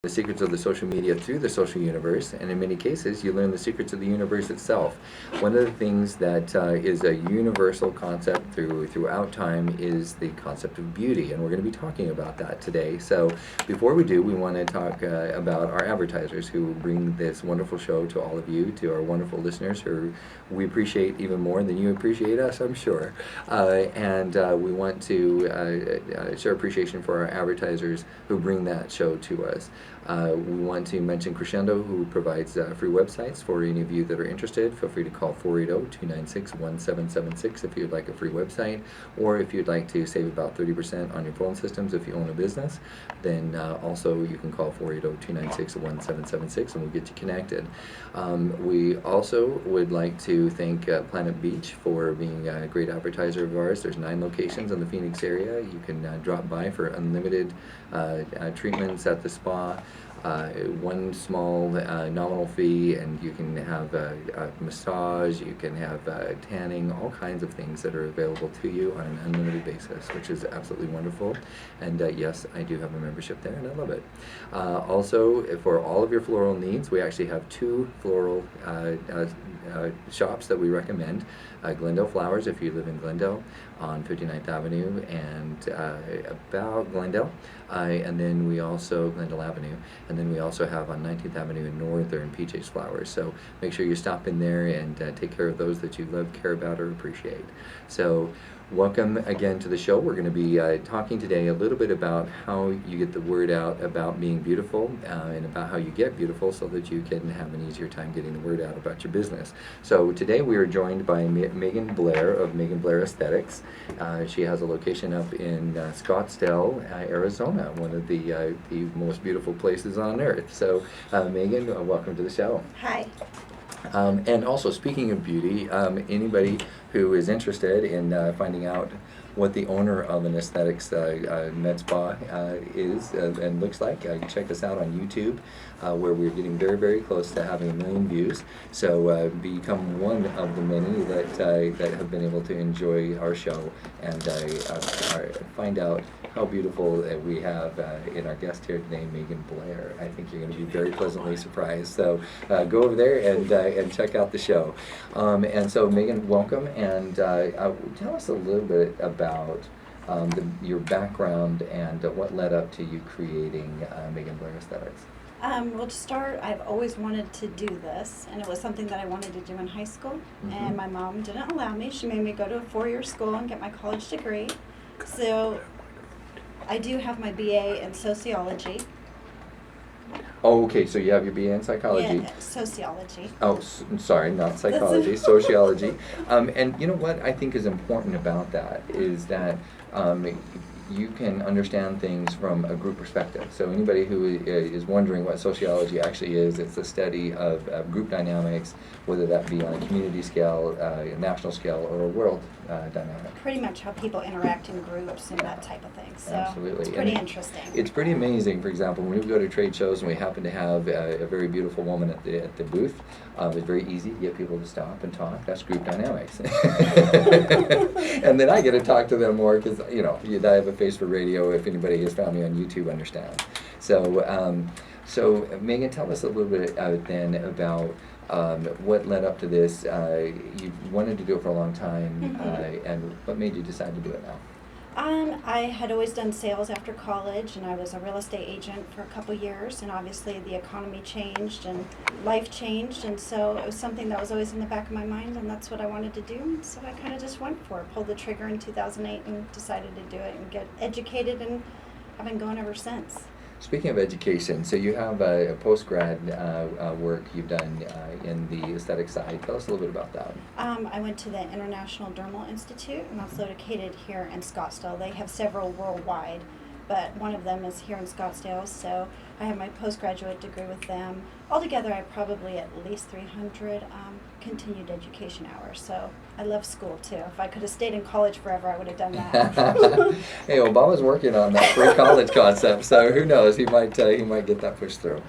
the secrets of the social media through the social universe, and in many cases, you learn the secrets of the universe itself. One of the things that is a universal concept throughout time is the concept of beauty, and we're going to be talking about that today. So, before we do, we want to talk about our advertisers who bring this wonderful show to all of you, to our wonderful listeners who we appreciate even more than you appreciate us, I'm sure. And we want to show appreciation for our advertisers who bring that show to us. We want to mention Crescendo, who provides free websites for any of you that are interested. Feel free to call 480-296-1776 if you'd like a free website, or if you'd like to save about 30% on your phone systems if you own a business, then also you can call 480-296-1776 and we'll get you connected. We also would like to thank Planet Beach for being a great advertiser of ours. There's 9 locations in the Phoenix area. You can drop by for unlimited treatments at the spa. One small nominal fee, and you can have a massage, you can have tanning, all kinds of things that are available to you on an unlimited basis, which is absolutely wonderful. And yes, I do have a membership there, and I love it. Also, for all of your floral needs, we actually have 2 floral shops that we recommend. Glendale Flowers, if you live in Glendale, on 59th Avenue and about Glendale. And then we also, Glendale Avenue, and then we also have on 19th Avenue in Northern PJ's Flowers. So make sure you stop in there and take care of those that you love, care about, or appreciate. So welcome again to the show. We're going to be talking today a little bit about how you get the word out about being beautiful and about how you get beautiful so that you can have an easier time getting the word out about your business. So today we are joined by Megan Blair of Megan Blair Aesthetics. She has a location up in Scottsdale, Arizona, one of the most beautiful places on earth. So Megan, welcome to the show. Hi. And also, speaking of beauty, anybody who is interested in finding out what the owner of an aesthetics med spa is and looks like, check us out on YouTube, where we're getting very, very close to having 1 million views. So become one of the many that have been able to enjoy our show and find out how beautiful we have in our guest here today, Megan Blair. I think you're going to be very pleasantly surprised. So go over there and check out the show. And so, Megan, welcome, and tell us a little bit about your background and what led up to you creating Megan Blair Aesthetics. Well, to start, I've always wanted to do this, and it was something that I wanted to do in high school, and my mom didn't allow me. She made me go to a 4-year school and get my college degree. So I do have my BA in sociology. Oh, okay, so you have your BA in psychology. Yeah, sociology. Oh, sorry, not psychology, sociology. And you know what I think is important about that is that you can understand things from a group perspective. So anybody who is wondering what sociology actually is, it's the study of group dynamics, whether that be on a community scale, a national scale, or a world dynamic. Pretty much how people interact in groups and that type of thing. So absolutely. It's pretty interesting. It's pretty amazing. For example, when we go to trade shows and we happen to have a very beautiful woman at the booth, it's very easy to get people to stop and talk. That's group dynamics. And then I get to talk to them more because, I have a face for radio. If anybody has found me on YouTube, understand. So, Megan, tell us a little bit then about what led up to this. You wanted to do it for a long time, and what made you decide to do it now? I had always done sales after college, and I was a real estate agent for a couple years, and obviously the economy changed and life changed, and so it was something that was always in the back of my mind, and that's what I wanted to do. So I kind of just went for it, pulled the trigger in 2008 and decided to do it and get educated, and I've been going ever since. Speaking of education, so you have a post-grad work you've done in the aesthetic side. Tell us a little bit about that. I went to the International Dermal Institute, and that's located here in Scottsdale. They have several worldwide, but one of them is here in Scottsdale, so I have my postgraduate degree with them. Altogether, I probably at least 300 continued education hours, so I love school too. If I could have stayed in college forever, I would have done that. Hey, Obama's working on that free college concept, so who knows? He might get that pushed through.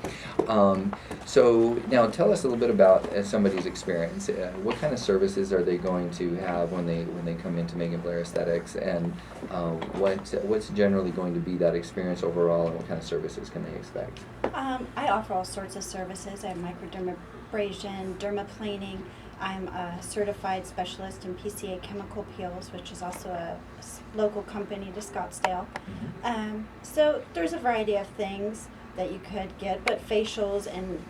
So now, tell us a little bit about somebody's experience. What kind of services are they going to have when they come into Megan Blair Aesthetics, and what's generally going to be that experience overall, and what kind of services can they expect? aspect? I offer all sorts of services. I have microdermabrasion, dermaplaning. I'm a certified specialist in PCA chemical peels, which is also a local company to Scottsdale. So there's a variety of things that you could get, but facials and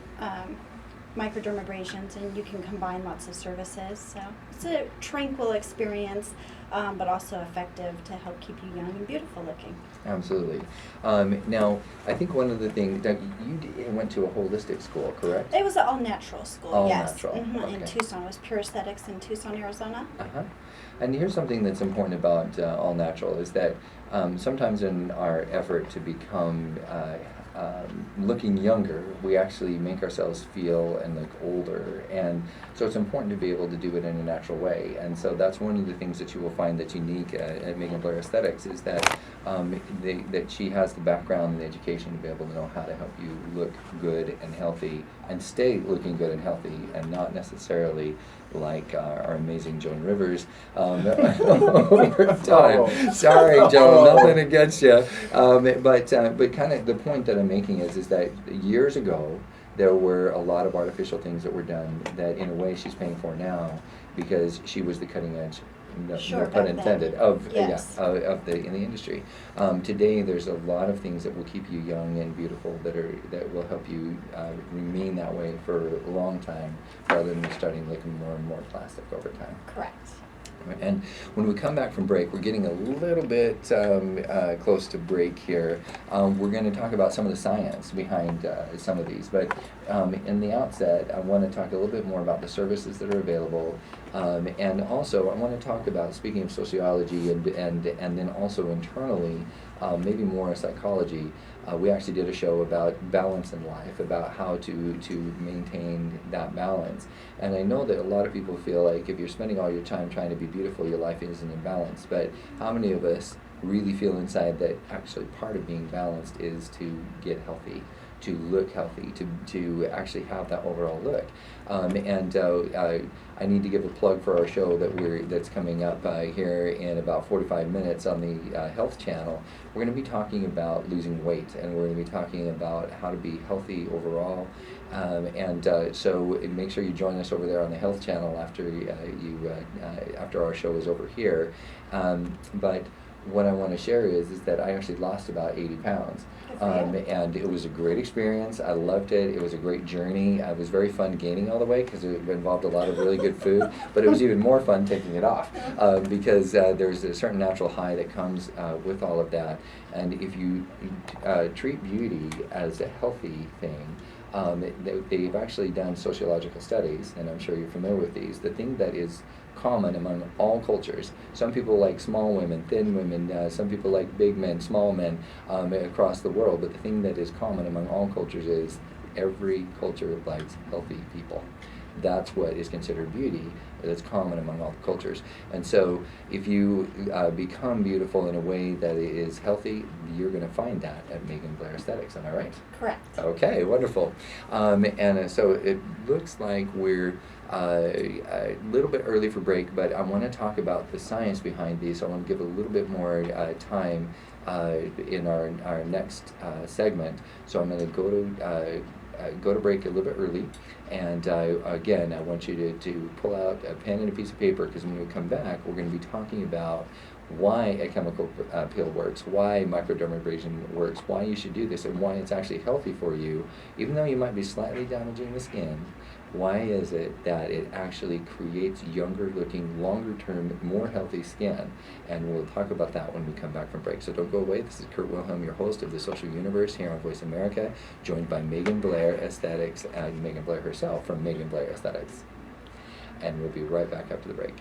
microdermabrasions, and you can combine lots of services. So it's a tranquil experience, but also effective to help keep you young and beautiful looking. Absolutely. Now, I think one of the things that went to a holistic school, correct? It was an all-natural school, All yes. natural, In okay. Tucson. It was Pure Aesthetics in Tucson, Arizona. Uh-huh. And here's something that's important about all natural is that sometimes in our effort to become looking younger, we actually make ourselves feel and look older, and so it's important to be able to do it in a natural way. And so that's one of the things that you will find that's unique at Megan Blair Aesthetics is that that she has the background and the education to be able to know how to help you look good and healthy and stay looking good and healthy, and not necessarily like our amazing Joan Rivers over time. Oh. Sorry, Joan, nothing against you. But kind of the point that I'm making is that years ago there were a lot of artificial things that were done that in a way she's paying for now because she was the cutting edge. No, Sure, no pun back then. intended. Of Yes. of the in the industry. Today, there's a lot of things that will keep you young and beautiful that will help you remain that way for a long time, rather than starting looking more and more plastic over time. Correct. And when we come back from break, we're getting a little bit close to break here. We're going to talk about some of the science behind some of these. But in the outset, I want to talk a little bit more about the services that are available. And also, I want to talk about, speaking of sociology and then also internally, maybe more psychology. We actually did a show about balance in life, about how to maintain that balance. And I know that a lot of people feel like if you're spending all your time trying to be beautiful, your life isn't in balance. But how many of us really feel inside that actually part of being balanced is to get healthy, to look healthy, to actually have that overall look? I need to give a plug for our show that's coming up here in about 45 minutes on the Health Channel. We're going to be talking about losing weight, and we're going to be talking about how to be healthy overall. So make sure you join us over there on the Health Channel after our show is over here. But what I want to share is that I actually lost about 80 pounds. And it was a great experience. I loved it. It was a great journey. It was very fun gaining all the weight because it involved a lot of really good food, but it was even more fun taking it off because there's a certain natural high that comes with all of that. And if you treat beauty as a healthy thing, they've actually done sociological studies, and I'm sure you're familiar with these. The thing that is common among all cultures. Some people like small women, thin women, some people like big men, small men across the world, but the thing that is common among all cultures is every culture likes healthy people. That's what is considered beauty. That's common among all cultures. And so if you become beautiful in a way that is healthy, you're going to find that at Megan Blair Aesthetics. Am I right? Correct. Okay, wonderful. So it looks like we're a little bit early for break, but I want to talk about the science behind these. So I want to give a little bit more time in our next segment. So I'm going to go to break a little bit early, and again, I want you to pull out a pen and a piece of paper, because when we come back, we're going to be talking about why a chemical peel works, why microdermabrasion works, why you should do this, and why it's actually healthy for you, even though you might be slightly damaging the skin. Why is it that it actually creates younger looking, longer term, more healthy skin? And we'll talk about that when we come back from break. So don't go away. This is Kurt Wilhelm, your host of The Social Universe here on Voice America, joined by Megan Blair Aesthetics, and Megan Blair herself from Megan Blair Aesthetics. And we'll be right back after the break.